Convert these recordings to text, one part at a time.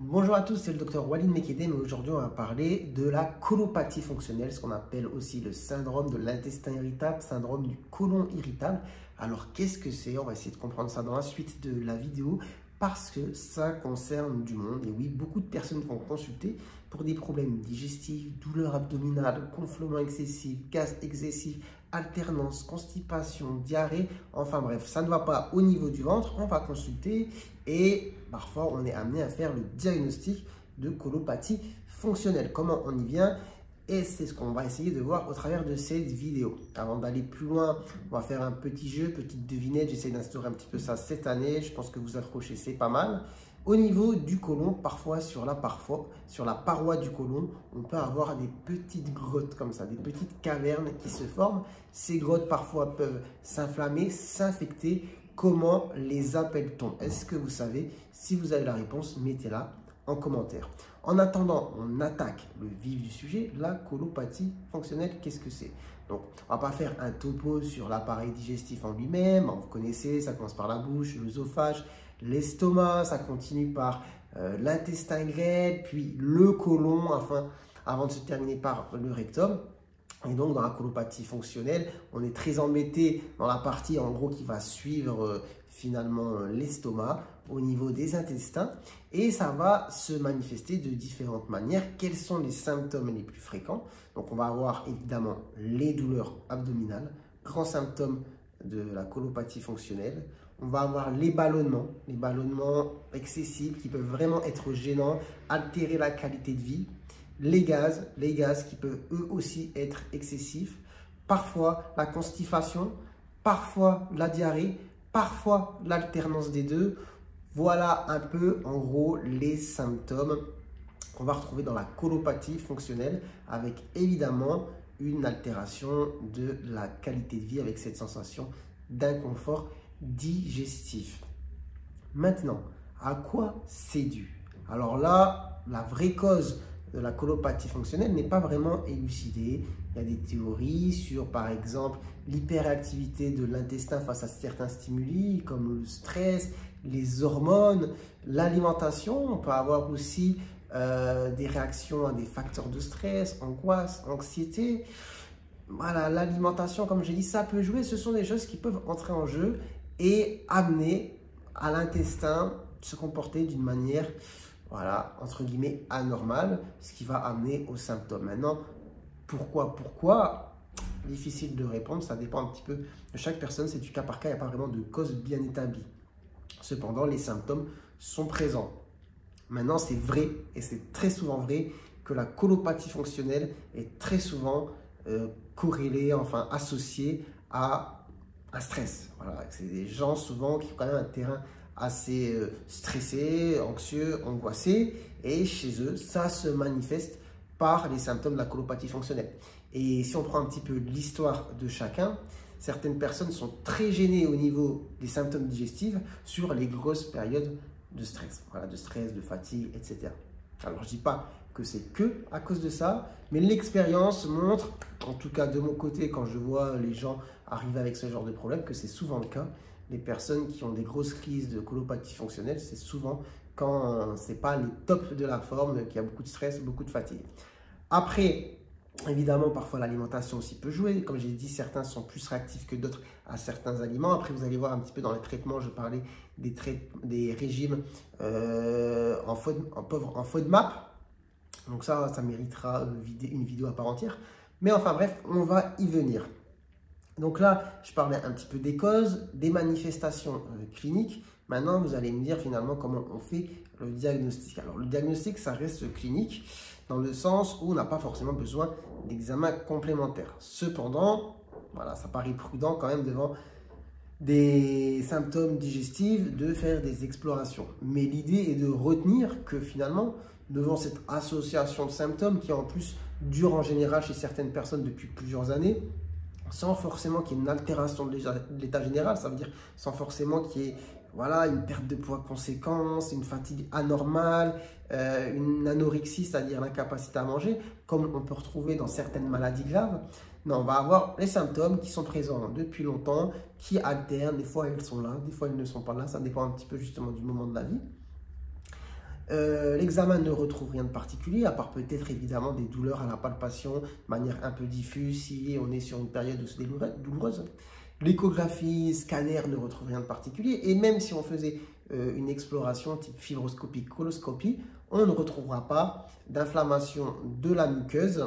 Bonjour à tous, c'est le docteur Walid Mekedem et aujourd'hui on va parler de la colopathie fonctionnelle, ce qu'on appelle aussi le syndrome de l'intestin irritable, syndrome du côlon irritable. Alors qu'est-ce que c'est? On va essayer de comprendre ça dans la suite de la vidéo parce que ça concerne du monde. Et oui, beaucoup de personnes vont consulter pour des problèmes digestifs, douleurs abdominales, gonflement excessif, gaz excessif, alternance, constipation, diarrhée, enfin bref, ça ne va pas au niveau du ventre, on va consulter et parfois on est amené à faire le diagnostic de colopathie fonctionnelle. Comment on y vient? Et c'est ce qu'on va essayer de voir au travers de cette vidéo. Avant d'aller plus loin, on va faire un petit jeu, petite devinette. J'essaie d'instaurer un petit peu ça cette année. Je pense que vous accrochez, c'est pas mal. Au niveau du côlon, parfois sur la paroi du côlon, on peut avoir des petites grottes comme ça, des petites cavernes qui se forment. Ces grottes parfois peuvent s'inflammer, s'infecter. Comment les appelle-t-on? Est-ce que vous savez? Si vous avez la réponse, mettez-la en commentaire. En attendant, on attaque le vif du sujet, la colopathie fonctionnelle. Qu'est-ce que c'est? Donc, on ne va pas faire un topo sur l'appareil digestif en lui-même. Vous connaissez, ça commence par la bouche, l'œsophage, l'estomac, ça continue par l'intestin grêle, puis le côlon, avant de se terminer par le rectum. Et donc, dans la colopathie fonctionnelle, on est très embêté dans la partie en gros qui va suivre finalement l'estomac au niveau des intestins. Et ça va se manifester de différentes manières. Quels sont les symptômes les plus fréquents? Donc, on va avoir évidemment les douleurs abdominales, grand symptôme de la colopathie fonctionnelle. On va avoir les ballonnements excessifs qui peuvent vraiment être gênants, altérer la qualité de vie. Les gaz qui peuvent eux aussi être excessifs, parfois la constipation, parfois la diarrhée, parfois l'alternance des deux. Voilà un peu en gros les symptômes qu'on va retrouver dans la colopathie fonctionnelle avec évidemment une altération de la qualité de vie avec cette sensation d'inconfort digestif. Maintenant, à quoi c'est dû? Alors là, la vraie cause de la colopathie fonctionnelle n'est pas vraiment élucidée. Il y a des théories sur, par exemple, l'hyperactivité de l'intestin face à certains stimuli, comme le stress, les hormones, l'alimentation. On peut avoir aussi des réactions à des facteurs de stress, angoisse, anxiété. Voilà, l'alimentation, comme j'ai dit, ça peut jouer. Ce sont des choses qui peuvent entrer en jeu et amener à l'intestin se comporter d'une manière, voilà, entre guillemets, anormale, ce qui va amener aux symptômes. Maintenant, pourquoi? Difficile de répondre, ça dépend un petit peu de chaque personne, c'est du cas par cas, il n'y a pas vraiment de cause bien établie. Cependant, les symptômes sont présents. Maintenant, c'est vrai, et c'est très souvent vrai, que la colopathie fonctionnelle est très souvent corrélée, enfin associée à un stress. Voilà, c'est des gens souvent qui ont quand même un terrain assez stressés, anxieux, angoissés, et chez eux, ça se manifeste par les symptômes de la colopathie fonctionnelle. Et si on prend un petit peu l'histoire de chacun, certaines personnes sont très gênées au niveau des symptômes digestifs sur les grosses périodes de stress, voilà, de stress, de fatigue, etc. Alors, je ne dis pas que c'est que à cause de ça, mais l'expérience montre, en tout cas de mon côté, quand je vois les gens arriver avec ce genre de problème, que c'est souvent le cas. Les personnes qui ont des grosses crises de colopathie fonctionnelle, c'est souvent quand ce n'est pas le top de la forme, qu'il y a beaucoup de stress, beaucoup de fatigue. Après, évidemment, parfois l'alimentation aussi peut jouer. Comme j'ai dit, certains sont plus réactifs que d'autres à certains aliments. Après, vous allez voir un petit peu dans les traitements, je parlais des régimes en FODMAP. Donc ça méritera une vidéo à part entière. Mais enfin bref, on va y venir. Donc là, je parlais un petit peu des causes, des manifestations cliniques. Maintenant, vous allez me dire finalement comment on fait le diagnostic. Alors, le diagnostic, ça reste clinique dans le sens où on n'a pas forcément besoin d'examen complémentaire. Cependant, voilà, ça paraît prudent quand même devant des symptômes digestifs de faire des explorations. Mais l'idée est de retenir que finalement, devant cette association de symptômes qui en plus dure en général chez certaines personnes depuis plusieurs années, sans forcément qu'il y ait une altération de l'état général, ça veut dire sans forcément qu'il y ait voilà, une perte de poids conséquente, une fatigue anormale, une anorexie, c'est-à-dire l'incapacité à manger, comme on peut retrouver dans certaines maladies graves. Non, on va avoir les symptômes qui sont présents depuis longtemps, qui alternent, des fois ils sont là, des fois ils ne sont pas là, ça dépend un petit peu justement du moment de la vie. L'examen ne retrouve rien de particulier, à part peut-être évidemment des douleurs à la palpation de manière un peu diffuse si on est sur une période douloureuse. L'échographie, scanner ne retrouve rien de particulier. Et même si on faisait une exploration type fibroscopie, coloscopie, on ne retrouvera pas d'inflammation de la muqueuse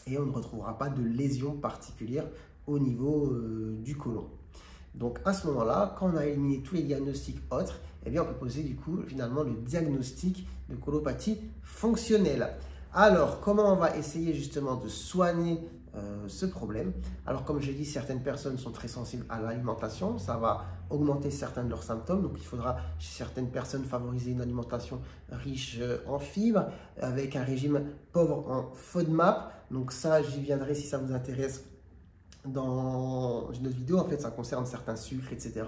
et on ne retrouvera pas de lésion particulière au niveau du côlon. Donc à ce moment-là, quand on a éliminé tous les diagnostics autres, eh bien on peut poser du coup finalement le diagnostic de colopathie fonctionnelle. Alors comment on va essayer justement de soigner ce problème? Alors comme j'ai dit, certaines personnes sont très sensibles à l'alimentation, ça va augmenter certains de leurs symptômes, donc il faudra chez certaines personnes favoriser une alimentation riche en fibres, avec un régime pauvre en FODMAP, donc ça j'y viendrai si ça vous intéresse dans une autre vidéo, en fait ça concerne certains sucres, etc.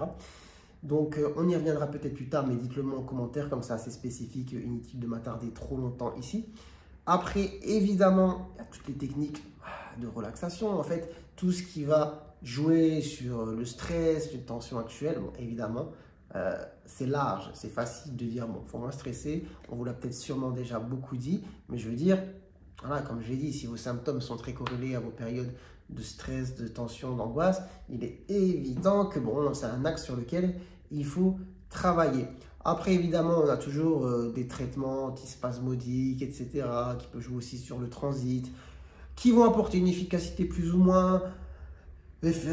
Donc on y reviendra peut-être plus tard, mais dites-le moi en commentaire, comme ça c'est spécifique, inutile de m'attarder trop longtemps ici. Après, évidemment, il y a toutes les techniques de relaxation, en fait, tout ce qui va jouer sur le stress, les tensions actuelles, bon, évidemment, c'est large, c'est facile de dire, bon, il faut moins stresser, on vous l'a peut-être sûrement déjà beaucoup dit, mais je veux dire, voilà, comme je l'ai dit, si vos symptômes sont très corrélés à vos périodes de stress, de tension, d'angoisse, il est évident que bon, c'est un axe sur lequel il faut travailler. Après, évidemment, on a toujours des traitements antispasmodiques, etc., qui peuvent jouer aussi sur le transit, qui vont apporter une efficacité plus ou moins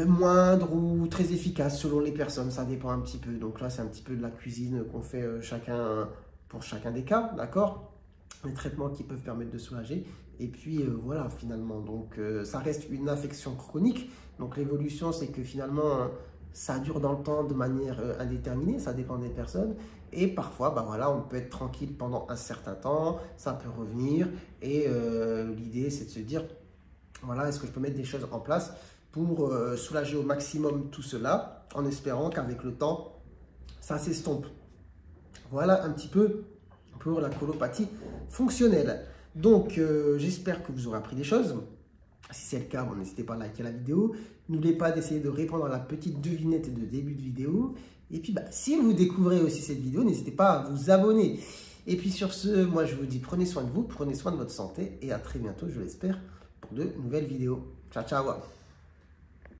moindre ou très efficace selon les personnes, ça dépend un petit peu. Donc là, c'est un petit peu de la cuisine qu'on fait pour chacun des cas, d'accord? Les traitements qui peuvent permettre de soulager. Et puis voilà, finalement, donc ça reste une infection chronique. Donc l'évolution, c'est que finalement, ça dure dans le temps de manière indéterminée, ça dépend des personnes. Et parfois, bah voilà, on peut être tranquille pendant un certain temps, ça peut revenir. Et l'idée, c'est de se dire, voilà, est-ce que je peux mettre des choses en place pour soulager au maximum tout cela, en espérant qu'avec le temps, ça s'estompe. Voilà un petit peu pour la colopathie fonctionnelle. Donc, j'espère que vous aurez appris des choses. Si c'est le cas, bon, n'hésitez pas à liker la vidéo. N'oubliez pas d'essayer de répondre à la petite devinette de début de vidéo. Et puis, bah, si vous découvrez aussi cette vidéo, n'hésitez pas à vous abonner. Et puis sur ce, moi je vous dis prenez soin de vous, prenez soin de votre santé et à très bientôt, je l'espère, pour de nouvelles vidéos. Ciao, ciao!